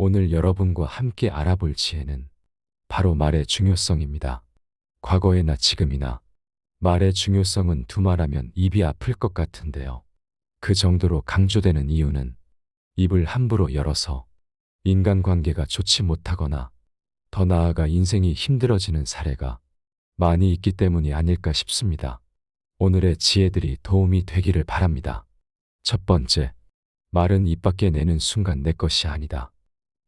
오늘 여러분과 함께 알아볼 지혜는 바로 말의 중요성입니다. 과거에나 지금이나 말의 중요성은 두말하면 입이 아플 것 같은데요. 그 정도로 강조되는 이유는 입을 함부로 열어서 인간관계가 좋지 못하거나 더 나아가 인생이 힘들어지는 사례가 많이 있기 때문이 아닐까 싶습니다. 오늘의 지혜들이 도움이 되기를 바랍니다. 첫 번째, 말은 입 밖에 내는 순간 내 것이 아니다.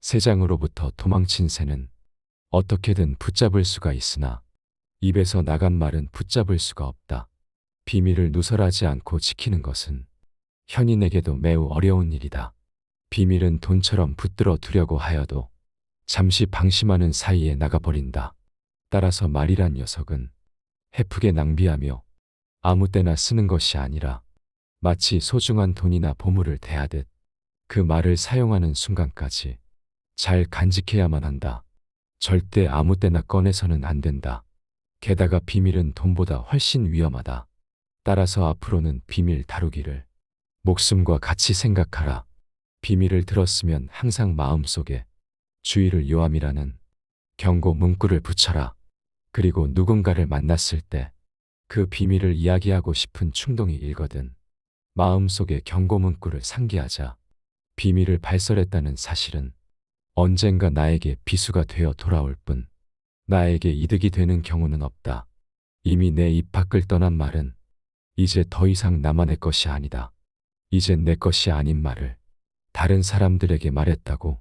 새장으로부터 도망친 새는 어떻게든 붙잡을 수가 있으나 입에서 나간 말은 붙잡을 수가 없다. 비밀을 누설하지 않고 지키는 것은 현인에게도 매우 어려운 일이다. 비밀은 돈처럼 붙들어 두려고 하여도 잠시 방심하는 사이에 나가버린다. 따라서 말이란 녀석은 헤프게 낭비하며 아무 때나 쓰는 것이 아니라 마치 소중한 돈이나 보물을 대하듯 그 말을 사용하는 순간까지 잘 간직해야만 한다. 절대 아무 때나 꺼내서는 안 된다. 게다가 비밀은 돈보다 훨씬 위험하다. 따라서 앞으로는 비밀 다루기를 목숨과 같이 생각하라. 비밀을 들었으면 항상 마음속에 주의를 요함이라는 경고 문구를 붙여라. 그리고 누군가를 만났을 때 그 비밀을 이야기하고 싶은 충동이 일거든 마음속에 경고 문구를 상기하자. 비밀을 발설했다는 사실은 언젠가 나에게 비수가 되어 돌아올 뿐 나에게 이득이 되는 경우는 없다. 이미 내 입 밖을 떠난 말은 이제 더 이상 나만의 것이 아니다. 이젠 내 것이 아닌 말을 다른 사람들에게 말했다고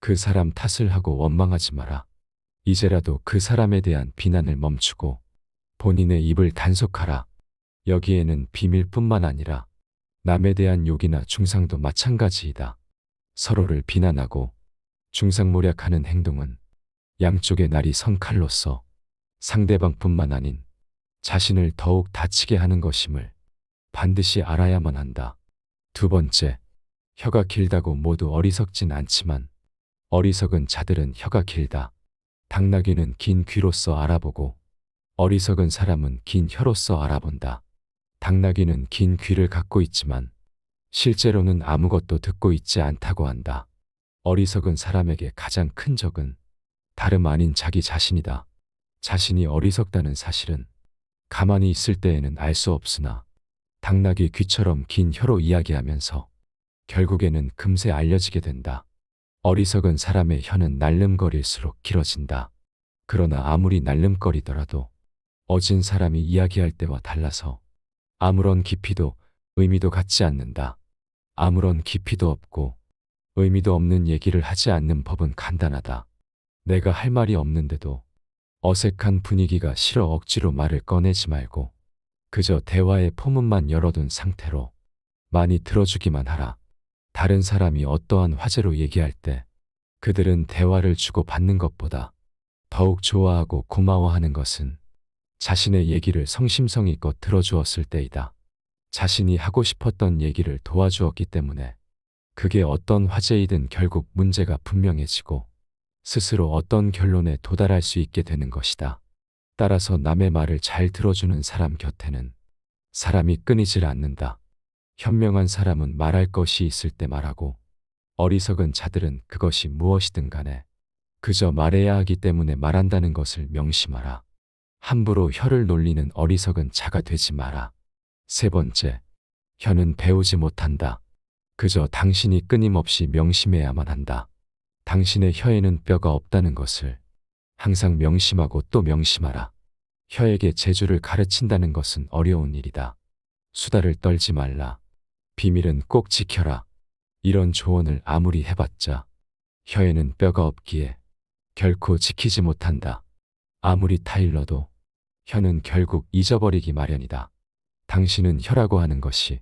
그 사람 탓을 하고 원망하지 마라. 이제라도 그 사람에 대한 비난을 멈추고 본인의 입을 단속하라. 여기에는 비밀뿐만 아니라 남에 대한 욕이나 중상도 마찬가지이다. 서로를 비난하고 중상모략하는 행동은 양쪽의 날이 선 칼로서 상대방뿐만 아닌 자신을 더욱 다치게 하는 것임을 반드시 알아야만 한다. 두 번째, 혀가 길다고 모두 어리석진 않지만 어리석은 자들은 혀가 길다. 당나귀는 긴 귀로서 알아보고 어리석은 사람은 긴 혀로서 알아본다. 당나귀는 긴 귀를 갖고 있지만 실제로는 아무것도 듣고 있지 않다고 한다. 어리석은 사람에게 가장 큰 적은 다름 아닌 자기 자신이다. 자신이 어리석다는 사실은 가만히 있을 때에는 알 수 없으나 당나귀 귀처럼 긴 혀로 이야기하면서 결국에는 금세 알려지게 된다. 어리석은 사람의 혀는 날름거릴수록 길어진다. 그러나 아무리 날름거리더라도 어진 사람이 이야기할 때와 달라서 아무런 깊이도 의미도 갖지 않는다. 아무런 깊이도 없고 의미도 없는 얘기를 하지 않는 법은 간단하다. 내가 할 말이 없는데도 어색한 분위기가 싫어 억지로 말을 꺼내지 말고 그저 대화의 포문만 열어둔 상태로 많이 들어주기만 하라. 다른 사람이 어떠한 화제로 얘기할 때 그들은 대화를 주고받는 것보다 더욱 좋아하고 고마워하는 것은 자신의 얘기를 성심성의껏 들어주었을 때이다. 자신이 하고 싶었던 얘기를 도와주었기 때문에 그게 어떤 화제이든 결국 문제가 분명해지고 스스로 어떤 결론에 도달할 수 있게 되는 것이다. 따라서 남의 말을 잘 들어주는 사람 곁에는 사람이 끊이질 않는다. 현명한 사람은 말할 것이 있을 때 말하고 어리석은 자들은 그것이 무엇이든 간에 그저 말해야 하기 때문에 말한다는 것을 명심하라. 함부로 혀를 놀리는 어리석은 자가 되지 마라. 세 번째, 혀는 배우지 못한다. 그저 당신이 끊임없이 명심해야만 한다. 당신의 혀에는 뼈가 없다는 것을 항상 명심하고 또 명심하라. 혀에게 재주를 가르친다는 것은 어려운 일이다. 수다를 떨지 말라. 비밀은 꼭 지켜라. 이런 조언을 아무리 해봤자 혀에는 뼈가 없기에 결코 지키지 못한다. 아무리 타일러도 혀는 결국 잊어버리기 마련이다. 당신은 혀라고 하는 것이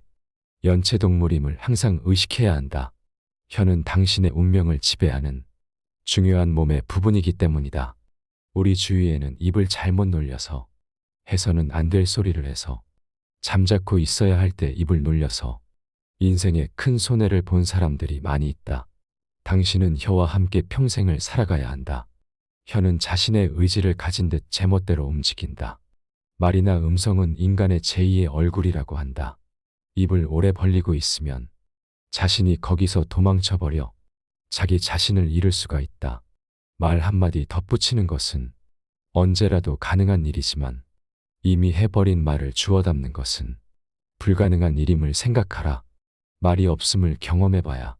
연체동물임을 항상 의식해야 한다. 혀는 당신의 운명을 지배하는 중요한 몸의 부분이기 때문이다. 우리 주위에는 입을 잘못 놀려서 해서는 안 될 소리를 해서 잠자코 있어야 할 때 입을 놀려서 인생에 큰 손해를 본 사람들이 많이 있다. 당신은 혀와 함께 평생을 살아가야 한다. 혀는 자신의 의지를 가진 듯 제멋대로 움직인다. 말이나 음성은 인간의 제2의 얼굴이라고 한다. 입을 오래 벌리고 있으면 자신이 거기서 도망쳐버려 자기 자신을 잃을 수가 있다. 말 한마디 덧붙이는 것은 언제라도 가능한 일이지만 이미 해버린 말을 주워 담는 것은 불가능한 일임을 생각하라. 말이 없음을 경험해봐야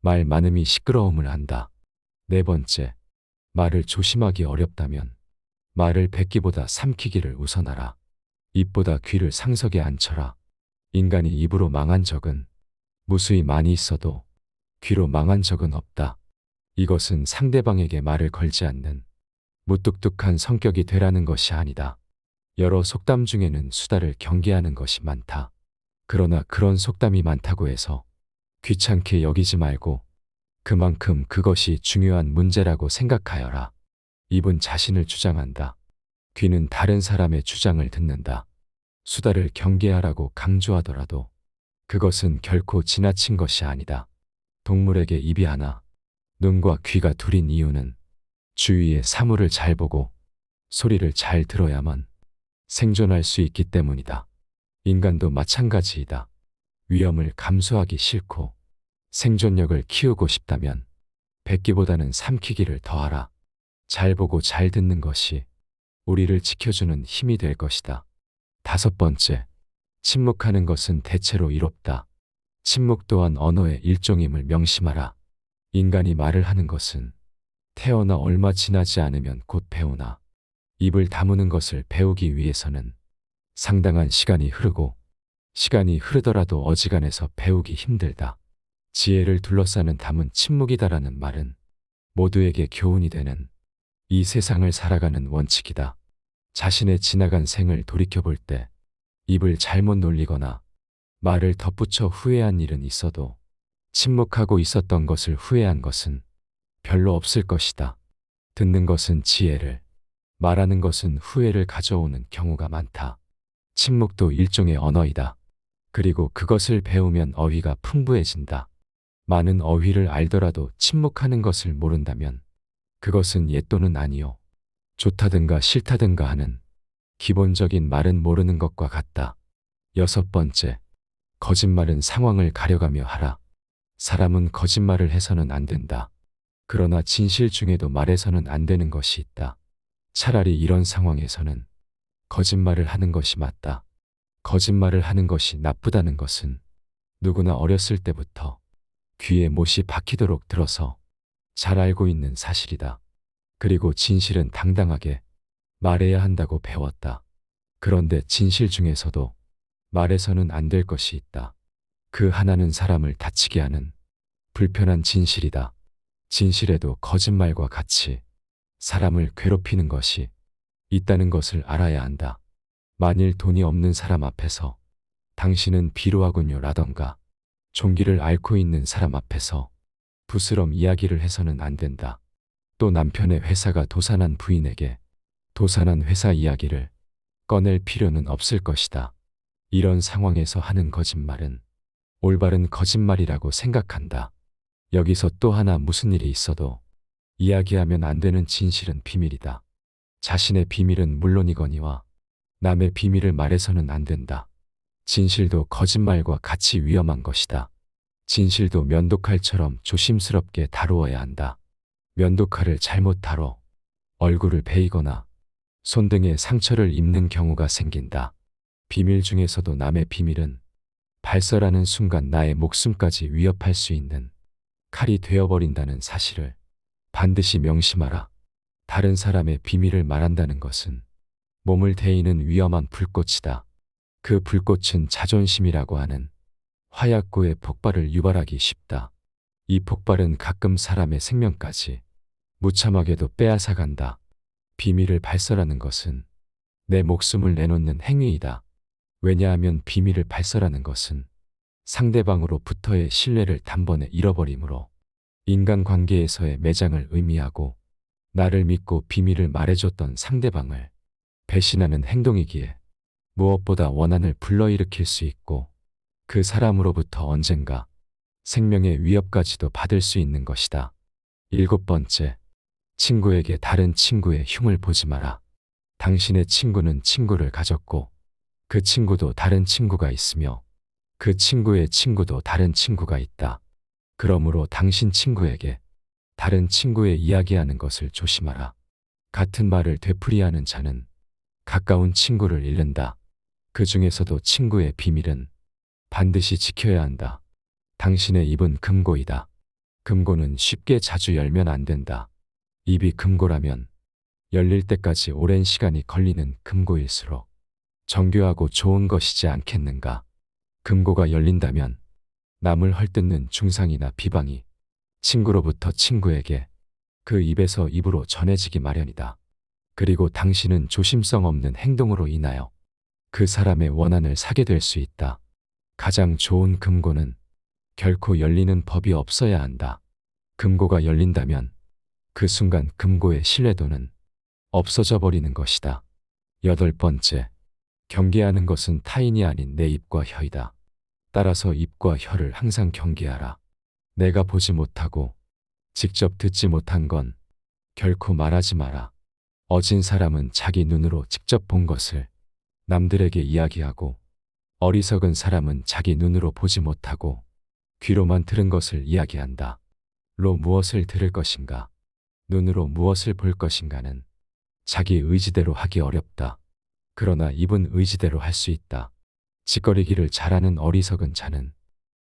말 많음이 시끄러움을 안다. 네 번째, 말을 조심하기 어렵다면 말을 뱉기보다 삼키기를 우선하라. 입보다 귀를 상석에 앉혀라. 인간이 입으로 망한 적은 무수히 많이 있어도 귀로 망한 적은 없다. 이것은 상대방에게 말을 걸지 않는 무뚝뚝한 성격이 되라는 것이 아니다. 여러 속담 중에는 수다를 경계하는 것이 많다. 그러나 그런 속담이 많다고 해서 귀찮게 여기지 말고 그만큼 그것이 중요한 문제라고 생각하여라. 입은 자신을 주장한다. 귀는 다른 사람의 주장을 듣는다. 수다를 경계하라고 강조하더라도 그것은 결코 지나친 것이 아니다. 동물에게 입이 하나, 눈과 귀가 둘인 이유는 주위의 사물을 잘 보고 소리를 잘 들어야만 생존할 수 있기 때문이다. 인간도 마찬가지이다. 위험을 감수하기 싫고 생존력을 키우고 싶다면 뱉기보다는 삼키기를 더하라. 잘 보고 잘 듣는 것이 우리를 지켜주는 힘이 될 것이다. 다섯 번째, 침묵하는 것은 대체로 이롭다. 침묵 또한 언어의 일종임을 명심하라. 인간이 말을 하는 것은 태어나 얼마 지나지 않으면 곧 배우나 입을 다무는 것을 배우기 위해서는 상당한 시간이 흐르고 시간이 흐르더라도 어지간해서 배우기 힘들다. 지혜를 둘러싸는 담은 침묵이다라는 말은 모두에게 교훈이 되는 이 세상을 살아가는 원칙이다. 자신의 지나간 생을 돌이켜볼 때 입을 잘못 놀리거나 말을 덧붙여 후회한 일은 있어도 침묵하고 있었던 것을 후회한 것은 별로 없을 것이다. 듣는 것은 지혜를, 말하는 것은 후회를 가져오는 경우가 많다. 침묵도 일종의 언어이다. 그리고 그것을 배우면 어휘가 풍부해진다. 많은 어휘를 알더라도 침묵하는 것을 모른다면 그것은 예 또는 아니요, 좋다든가 싫다든가 하는 기본적인 말은 모르는 것과 같다. 여섯 번째, 거짓말은 상황을 가려가며 하라. 사람은 거짓말을 해서는 안 된다. 그러나 진실 중에도 말해서는 안 되는 것이 있다. 차라리 이런 상황에서는 거짓말을 하는 것이 맞다. 거짓말을 하는 것이 나쁘다는 것은 누구나 어렸을 때부터 귀에 못이 박히도록 들어서 잘 알고 있는 사실이다. 그리고 진실은 당당하게 말해야 한다고 배웠다. 그런데 진실 중에서도 말해서는 안 될 것이 있다. 그 하나는 사람을 다치게 하는 불편한 진실이다. 진실에도 거짓말과 같이 사람을 괴롭히는 것이 있다는 것을 알아야 한다. 만일 돈이 없는 사람 앞에서 당신은 비루하군요 라던가 종기를 앓고 있는 사람 앞에서 부스럼 이야기를 해서는 안 된다. 또 남편의 회사가 도산한 부인에게 도산한 회사 이야기를 꺼낼 필요는 없을 것이다. 이런 상황에서 하는 거짓말은 올바른 거짓말이라고 생각한다. 여기서 또 하나 무슨 일이 있어도 이야기하면 안 되는 진실은 비밀이다. 자신의 비밀은 물론이거니와 남의 비밀을 말해서는 안 된다. 진실도 거짓말과 같이 위험한 것이다. 진실도 면도칼처럼 조심스럽게 다루어야 한다. 면도칼을 잘못 다뤄 얼굴을 베이거나 손등에 상처를 입는 경우가 생긴다. 비밀 중에서도 남의 비밀은 발설하는 순간 나의 목숨까지 위협할 수 있는 칼이 되어버린다는 사실을 반드시 명심하라. 다른 사람의 비밀을 말한다는 것은 몸을 데이는 위험한 불꽃이다. 그 불꽃은 자존심이라고 하는 화약고의 폭발을 유발하기 쉽다. 이 폭발은 가끔 사람의 생명까지 무참하게도 빼앗아간다. 비밀을 발설하는 것은 내 목숨을 내놓는 행위이다. 왜냐하면 비밀을 발설하는 것은 상대방으로부터의 신뢰를 단번에 잃어버리므로 인간관계에서의 매장을 의미하고 나를 믿고 비밀을 말해줬던 상대방을 배신하는 행동이기에 무엇보다 원한을 불러일으킬 수 있고 그 사람으로부터 언젠가 생명의 위협까지도 받을 수 있는 것이다. 일곱 번째, 친구에게 다른 친구의 흉을 보지 마라. 당신의 친구는 친구를 가졌고 그 친구도 다른 친구가 있으며 그 친구의 친구도 다른 친구가 있다. 그러므로 당신 친구에게 다른 친구의 이야기하는 것을 조심하라. 같은 말을 되풀이하는 자는 가까운 친구를 잃는다. 그 중에서도 친구의 비밀은 반드시 지켜야 한다. 당신의 입은 금고이다. 금고는 쉽게 자주 열면 안 된다. 입이 금고라면 열릴 때까지 오랜 시간이 걸리는 금고일수록 정교하고 좋은 것이지 않겠는가. 금고가 열린다면 남을 헐뜯는 중상이나 비방이 친구로부터 친구에게 그 입에서 입으로 전해지기 마련이다. 그리고 당신은 조심성 없는 행동으로 인하여 그 사람의 원한을 사게 될 수 있다. 가장 좋은 금고는 결코 열리는 법이 없어야 한다. 금고가 열린다면 그 순간 금고의 신뢰도는 없어져 버리는 것이다. 8번째, 경계하는 것은 타인이 아닌 내 입과 혀이다. 따라서 입과 혀를 항상 경계하라. 내가 보지 못하고 직접 듣지 못한 건 결코 말하지 마라. 어진 사람은 자기 눈으로 직접 본 것을 남들에게 이야기하고, 어리석은 사람은 자기 눈으로 보지 못하고 귀로만 들은 것을 이야기한다. 로 무엇을 들을 것인가, 눈으로 무엇을 볼 것인가는 자기 의지대로 하기 어렵다. 그러나 입은 의지대로 할 수 있다. 짓거리기를 잘하는 어리석은 자는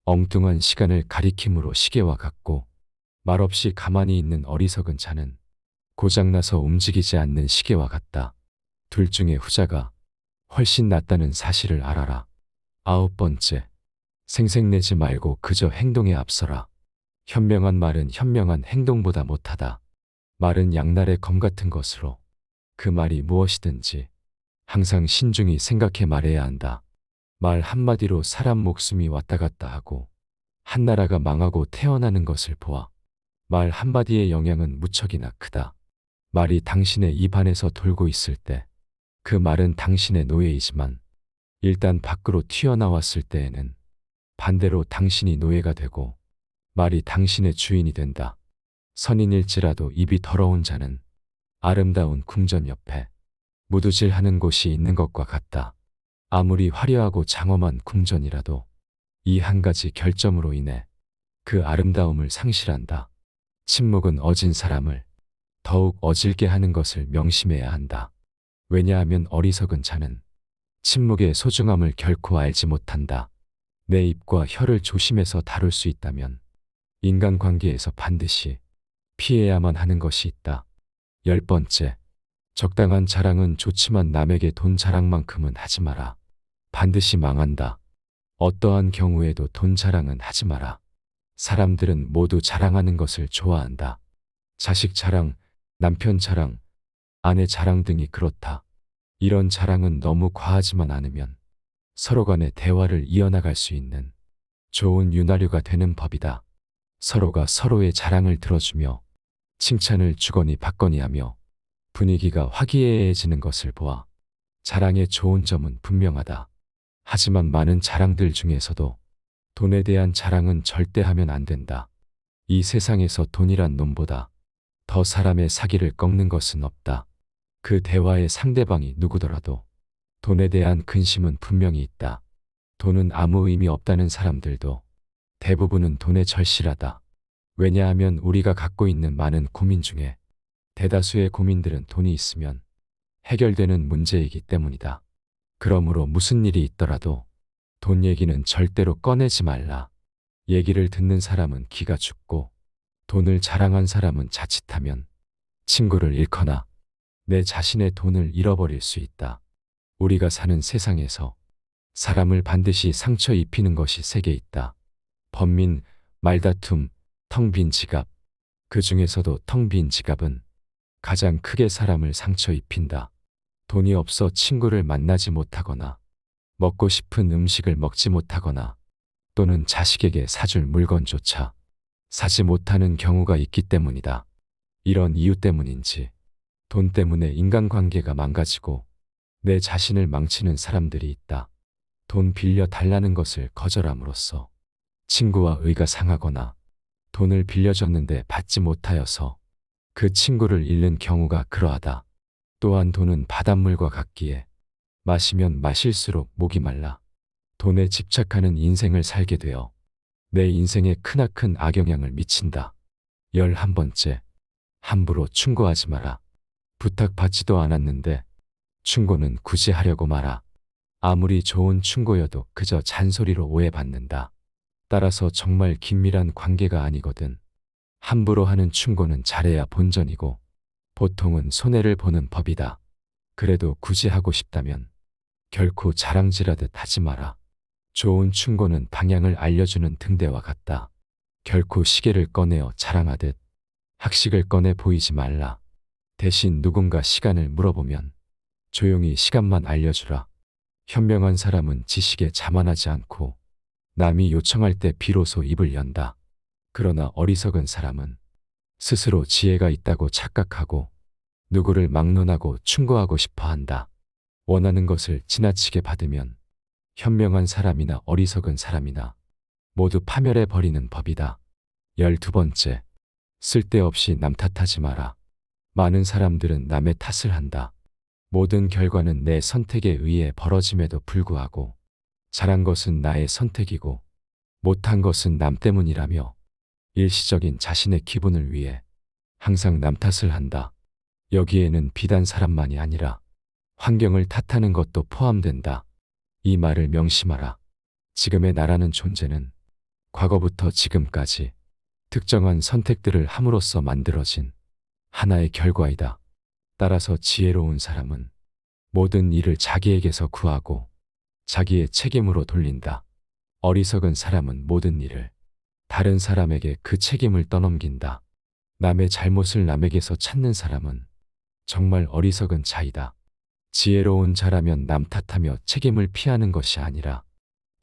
엉뚱한 시간을 가리킴으로 시계와 같고, 말없이 가만히 있는 어리석은 자는 고장나서 움직이지 않는 시계와 같다. 둘 중에 후자가 훨씬 낫다는 사실을 알아라. 9번째, 생색내지 말고 그저 행동에 앞서라. 현명한 말은 현명한 행동보다 못하다. 말은 양날의 검 같은 것으로 그 말이 무엇이든지 항상 신중히 생각해 말해야 한다. 말 한마디로 사람 목숨이 왔다 갔다 하고 한 나라가 망하고 태어나는 것을 보아 말 한마디의 영향은 무척이나 크다. 말이 당신의 입 안에서 돌고 있을 때 그 말은 당신의 노예이지만, 일단 밖으로 튀어나왔을 때에는 반대로 당신이 노예가 되고 말이 당신의 주인이 된다. 선인일지라도 입이 더러운 자는 아름다운 궁전 옆에 무두질하는 곳이 있는 것과 같다. 아무리 화려하고 장엄한 궁전이라도 이 한 가지 결점으로 인해 그 아름다움을 상실한다. 침묵은 어진 사람을 더욱 어질게 하는 것을 명심해야 한다. 왜냐하면 어리석은 자는 침묵의 소중함을 결코 알지 못한다. 내 입과 혀를 조심해서 다룰 수 있다면 인간관계에서 반드시 피해야만 하는 것이 있다. 10번째, 적당한 자랑은 좋지만 남에게 돈 자랑만큼은 하지 마라. 반드시 망한다. 어떠한 경우에도 돈 자랑은 하지 마라. 사람들은 모두 자랑하는 것을 좋아한다. 자식 자랑, 남편 자랑, 아내 자랑 등이 그렇다. 이런 자랑은 너무 과하지만 않으면 서로 간의 대화를 이어나갈 수 있는 좋은 윤활유가 되는 법이다. 서로가 서로의 자랑을 들어주며 칭찬을 주거니 받거니 하며 분위기가 화기애애해지는 것을 보아 자랑의 좋은 점은 분명하다. 하지만 많은 자랑들 중에서도 돈에 대한 자랑은 절대 하면 안 된다. 이 세상에서 돈이란 놈보다 더 사람의 사기를 꺾는 것은 없다. 그 대화의 상대방이 누구더라도 돈에 대한 근심은 분명히 있다. 돈은 아무 의미 없다는 사람들도 대부분은 돈에 절실하다. 왜냐하면 우리가 갖고 있는 많은 고민 중에 대다수의 고민들은 돈이 있으면 해결되는 문제이기 때문이다. 그러므로 무슨 일이 있더라도 돈 얘기는 절대로 꺼내지 말라. 얘기를 듣는 사람은 기가 죽고 돈을 자랑한 사람은 자칫하면 친구를 잃거나 내 자신의 돈을 잃어버릴 수 있다. 우리가 사는 세상에서 사람을 반드시 상처 입히는 것이 3개 있다. 번민, 말다툼, 텅 빈 지갑. 그 중에서도 텅 빈 지갑은 가장 크게 사람을 상처 입힌다. 돈이 없어 친구를 만나지 못하거나 먹고 싶은 음식을 먹지 못하거나 또는 자식에게 사줄 물건조차 사지 못하는 경우가 있기 때문이다. 이런 이유 때문인지 돈 때문에 인간관계가 망가지고 내 자신을 망치는 사람들이 있다. 돈 빌려 달라는 것을 거절함으로써 친구와 의가 상하거나 돈을 빌려줬는데 받지 못하여서 그 친구를 잃는 경우가 그러하다. 또한 돈은 바닷물과 같기에 마시면 마실수록 목이 말라 돈에 집착하는 인생을 살게 되어 내 인생에 크나큰 악영향을 미친다. 11번째. 함부로 충고하지 마라. 부탁받지도 않았는데 충고는 굳이 하려고 마라. 아무리 좋은 충고여도 그저 잔소리로 오해받는다. 따라서 정말 긴밀한 관계가 아니거든. 함부로 하는 충고는 잘해야 본전이고 보통은 손해를 보는 법이다. 그래도 굳이 하고 싶다면 결코 자랑질하듯 하지 마라. 좋은 충고는 방향을 알려주는 등대와 같다. 결코 시계를 꺼내어 자랑하듯 학식을 꺼내 보이지 말라. 대신 누군가 시간을 물어보면 조용히 시간만 알려주라. 현명한 사람은 지식에 자만하지 않고 남이 요청할 때 비로소 입을 연다. 그러나 어리석은 사람은 스스로 지혜가 있다고 착각하고 누구를 막론하고 충고하고 싶어 한다. 원하는 것을 지나치게 받으면 현명한 사람이나 어리석은 사람이나 모두 파멸해 버리는 법이다. 12번째. 쓸데없이 남 탓하지 마라. 많은 사람들은 남의 탓을 한다. 모든 결과는 내 선택에 의해 벌어짐에도 불구하고 잘한 것은 나의 선택이고 못한 것은 남 때문이라며 일시적인 자신의 기분을 위해 항상 남 탓을 한다. 여기에는 비단 사람만이 아니라 환경을 탓하는 것도 포함된다. 이 말을 명심하라. 지금의 나라는 존재는 과거부터 지금까지 특정한 선택들을 함으로써 만들어진 하나의 결과이다. 따라서 지혜로운 사람은 모든 일을 자기에게서 구하고 자기의 책임으로 돌린다. 어리석은 사람은 모든 일을 다른 사람에게 그 책임을 떠넘긴다. 남의 잘못을 남에게서 찾는 사람은 정말 어리석은 자이다. 지혜로운 자라면 남 탓하며 책임을 피하는 것이 아니라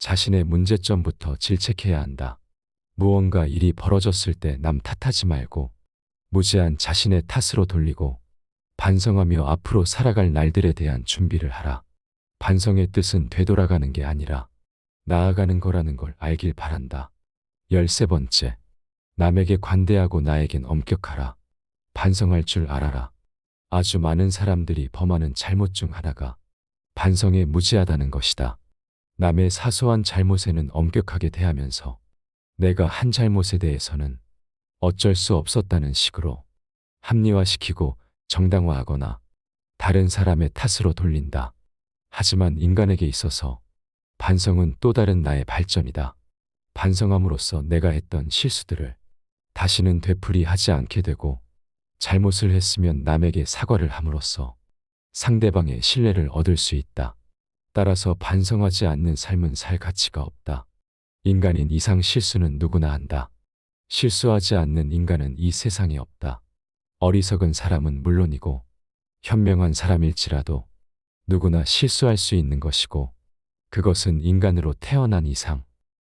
자신의 문제점부터 질책해야 한다. 무언가 일이 벌어졌을 때 남 탓하지 말고 무제한 자신의 탓으로 돌리고 반성하며 앞으로 살아갈 날들에 대한 준비를 하라. 반성의 뜻은 되돌아가는 게 아니라 나아가는 거라는 걸 알길 바란다. 13번째. 남에게 관대하고 나에겐 엄격하라. 반성할 줄 알아라. 아주 많은 사람들이 범하는 잘못 중 하나가 반성에 무지하다는 것이다. 남의 사소한 잘못에는 엄격하게 대하면서 내가 한 잘못에 대해서는 어쩔 수 없었다는 식으로 합리화시키고 정당화하거나 다른 사람의 탓으로 돌린다. 하지만 인간에게 있어서 반성은 또 다른 나의 발전이다. 반성함으로써 내가 했던 실수들을 다시는 되풀이하지 않게 되고 잘못을 했으면 남에게 사과를 함으로써 상대방의 신뢰를 얻을 수 있다. 따라서 반성하지 않는 삶은 살 가치가 없다. 인간인 이상 실수는 누구나 한다. 실수하지 않는 인간은 이 세상에 없다. 어리석은 사람은 물론이고 현명한 사람일지라도 누구나 실수할 수 있는 것이고 그것은 인간으로 태어난 이상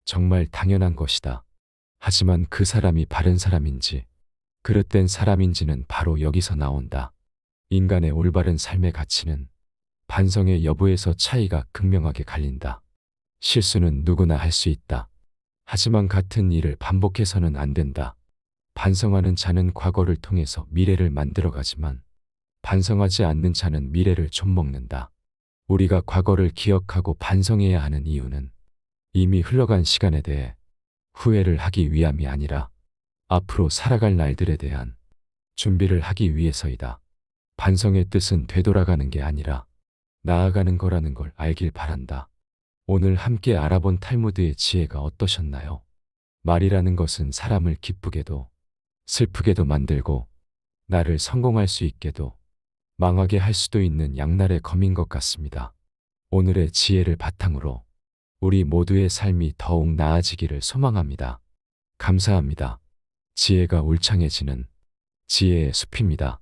정말 당연한 것이다. 하지만 그 사람이 바른 사람인지 그릇된 사람인지는 바로 여기서 나온다. 인간의 올바른 삶의 가치는 반성의 여부에서 차이가 극명하게 갈린다. 실수는 누구나 할 수 있다. 하지만 같은 일을 반복해서는 안 된다. 반성하는 자는 과거를 통해서 미래를 만들어가지만 반성하지 않는 자는 미래를 좀먹는다. 우리가 과거를 기억하고 반성해야 하는 이유는 이미 흘러간 시간에 대해 후회를 하기 위함이 아니라 앞으로 살아갈 날들에 대한 준비를 하기 위해서이다. 반성의 뜻은 되돌아가는 게 아니라 나아가는 거라는 걸 알길 바란다. 오늘 함께 알아본 탈무드의 지혜가 어떠셨나요? 말이라는 것은 사람을 기쁘게도 슬프게도 만들고 나를 성공할 수 있게도 망하게 할 수도 있는 양날의 검인 것 같습니다. 오늘의 지혜를 바탕으로 우리 모두의 삶이 더욱 나아지기를 소망합니다. 감사합니다. 지혜가 울창해지는 지혜의 숲입니다.